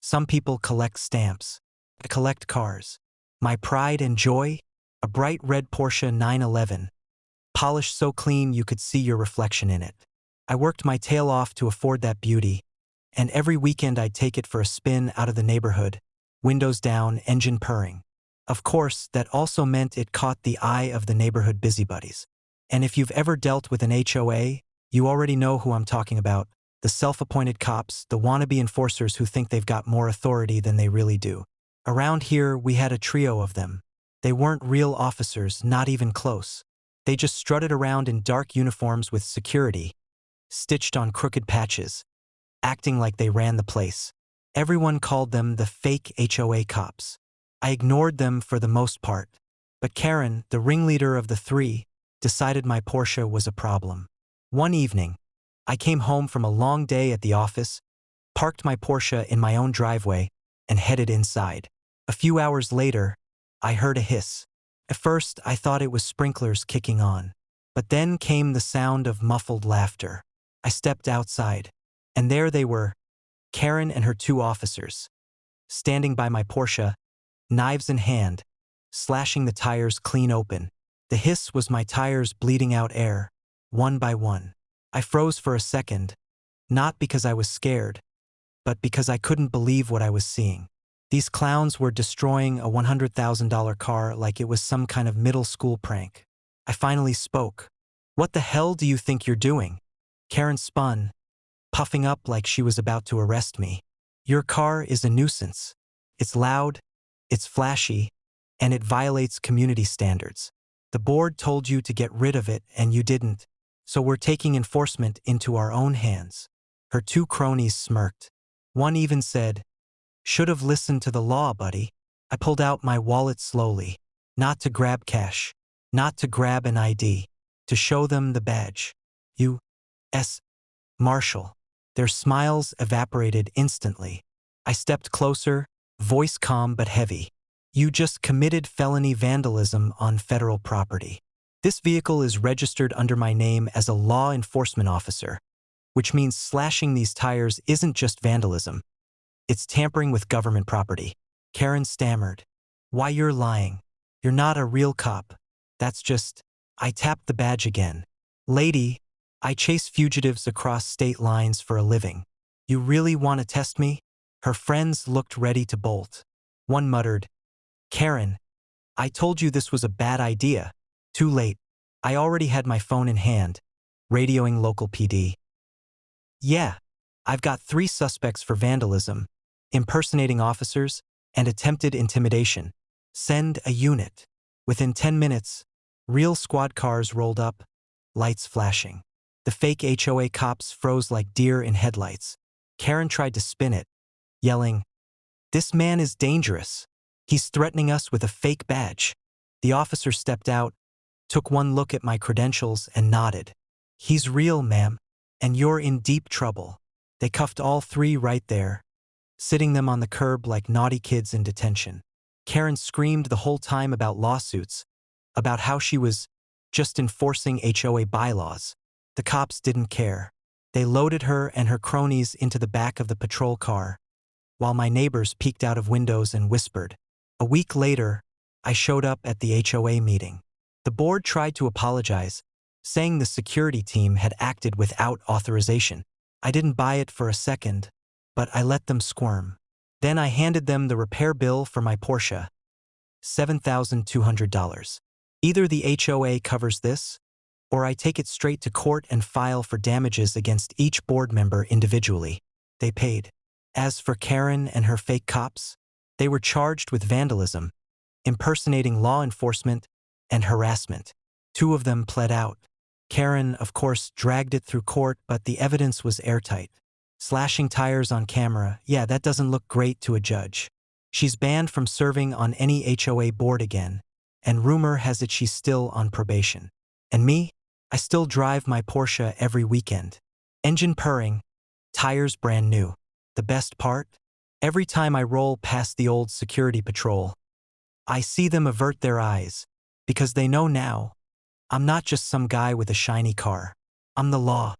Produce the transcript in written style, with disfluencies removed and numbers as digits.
Some people collect stamps. I collect cars. My pride and joy? A bright red Porsche 911. Polished so clean you could see your reflection in it. I worked my tail off to afford that beauty, and every weekend I'd take it for a spin out of the neighborhood, windows down, engine purring. Of course, that also meant it caught the eye of the neighborhood busybodies. And if you've ever dealt with an HOA, you already know who I'm talking about. The self-appointed cops, the wannabe enforcers who think they've got more authority than they really do. Around here, we had a trio of them. They weren't real officers, not even close. They just strutted around in dark uniforms with security, stitched on crooked patches, acting like they ran the place. Everyone called them the fake HOA cops. I ignored them for the most part. But Karen, the ringleader of the three, decided my Porsche was a problem. One evening, I came home from a long day at the office, parked my Porsche in my own driveway, and headed inside. A few hours later, I heard a hiss. At first, I thought it was sprinklers kicking on. But then came the sound of muffled laughter. I stepped outside, and there they were, Karen and her two officers, standing by my Porsche, knives in hand, slashing the tires clean open. The hiss was my tires bleeding out air, one by one. I froze for a second, not because I was scared, but because I couldn't believe what I was seeing. These clowns were destroying a $100,000 car like it was some kind of middle school prank. I finally spoke. "What the hell do you think you're doing?" Karen spun, puffing up like she was about to arrest me. "Your car is a nuisance. It's loud, it's flashy, and it violates community standards. The board told you to get rid of it and you didn't, so we're taking enforcement into our own hands." Her two cronies smirked. One even said, "Should have listened to the law, buddy." I pulled out my wallet slowly, not to grab cash, not to grab an ID, to show them the badge. U.S. Marshal. Their smiles evaporated instantly. I stepped closer, voice calm but heavy. "You just committed felony vandalism on federal property. This vehicle is registered under my name as a law enforcement officer, which means slashing these tires isn't just vandalism. It's tampering with government property." Karen stammered. "Why, you're lying. You're not a real cop. That's just..." I tapped the badge again. "Lady, I chase fugitives across state lines for a living. You really want to test me?" Her friends looked ready to bolt. One muttered, "Karen, I told you this was a bad idea." Too late. I already had my phone in hand, radioing local PD. "Yeah, I've got 3 suspects for vandalism, impersonating officers, and attempted intimidation. Send a unit." Within 10 minutes, real squad cars rolled up, lights flashing. The fake HOA cops froze like deer in headlights. Karen tried to spin it, yelling, "This man is dangerous. He's threatening us with a fake badge." The officer stepped out, took one look at my credentials and nodded. "He's real, ma'am, and you're in deep trouble." They cuffed all 3 right there, sitting them on the curb like naughty kids in detention. Karen screamed the whole time about lawsuits, about how she was just enforcing HOA bylaws. The cops didn't care. They loaded her and her cronies into the back of the patrol car, while my neighbors peeked out of windows and whispered. A week later, I showed up at the HOA meeting. The board tried to apologize, saying the security team had acted without authorization. I didn't buy it for a second, but I let them squirm. Then I handed them the repair bill for my Porsche, $7,200. Either the HOA covers this, or I take it straight to court and file for damages against each board member individually. They paid. As for Karen and her fake cops, they were charged with vandalism, impersonating law enforcement, and harassment. 2 of them pled out. Karen, of course, dragged it through court, but the evidence was airtight. Slashing tires on camera, yeah, that doesn't look great to a judge. She's banned from serving on any HOA board again, and rumor has it she's still on probation. And me? I still drive my Porsche every weekend. Engine purring, tires brand new. The best part? Every time I roll past the old security patrol, I see them avert their eyes, because they know now, I'm not just some guy with a shiny car. I'm the law.